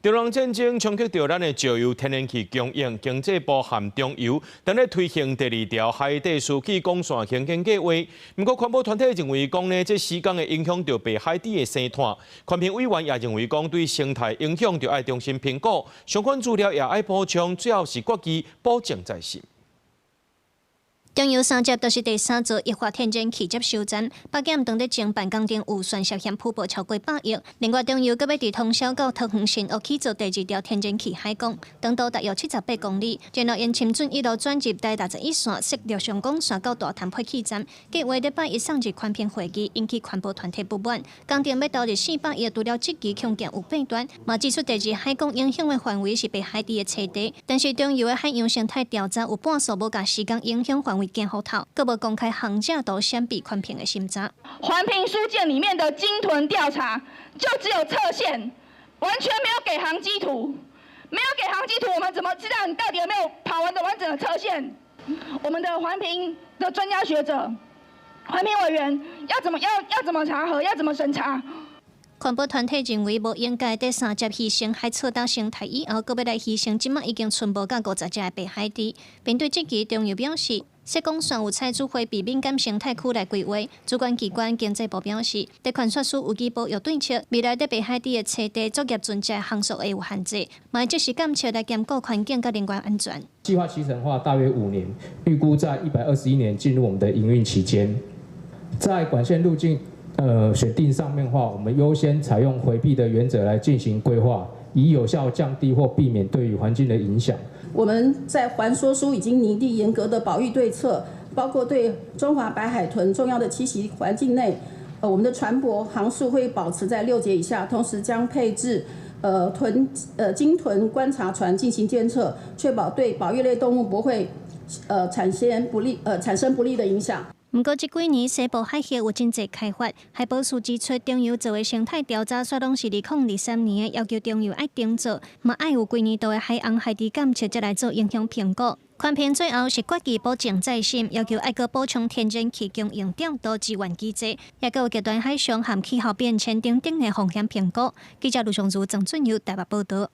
中東戰爭衝擊到咱的石油天然氣供應，經濟部含中油正在推行第二條海底輸氣管線興建計劃。不過，環保團體認為講呢，這施工會影響到北海底的生態。環評委員也認為講對生態影響就要重新評估，相關資料也要補充，最後是國際保證在先。中油三接都是第三座液化天然氣接收站，北檢當地偵辦工程有損涉嫌曝報超過100億。另外，中油閣要佇通霄到桃園新屋去做第二條天然氣海港，長度大約78公里，然後沿深圳一路轉入台61線，涉陸上港線到大潭配氣站。計劃禮拜一送入環評會議，引起環保團體不滿。工程要投入400億，除了這期強建有弊端，嘛指出第二海港影響的範圍是北海底的徹底。但是中油的海洋生態調查有半數無甲時間影響範圍。見後頭，閣無公開航價都閃避環評的審查。環評書件裡面的鯨豚調查，就只有側線，完全沒有給航機圖，沒有給航機圖，我們怎麼知道你到底有沒有跑完的完整的側線？我們的環評的專家學者、環評委員要怎麼查核，要怎麼審查？環保團體認為，無應該第三接犧牲海草島生態以後，閣要來犧牲即馬已經存無到50隻的北海底。並對這期中油表示，設公算有採取回避敏感生態區來規劃。主管機關經濟部表示，地權說書有機保育對策，未來在北海底的棲地作業船隻航速會有限制，嘛即是監測來兼顧環境甲人員安全。計劃期程化大約5年，預估在121年進入我們的營運期間。在管線路徑選定上面的話，我們優先採用回避的原則來進行規劃，以有效降低或避免對於環境的影響。我們在環說書已經擬定嚴格的保育對策，包括對中華白海豚重要的棲息環境內，我們的船舶航速會保持在6節以下，同時將配置鯨豚觀察船進行監測，確保對保育類動物不會產生不利的影響。不過，這幾年西部海峽有真濟開發，海保署指出，中油做的生態調查雖攏是2023年的，要求中油愛定做，嘛愛有幾年度的海洋海底監測才來做影響評估。環評最後是國際保證在先，要求愛閣補充天然氣供應調度支援機制，也閣有極端海象含氣候變遷等等的風險評估。記者盧尚如、鄭俊佑台北報道。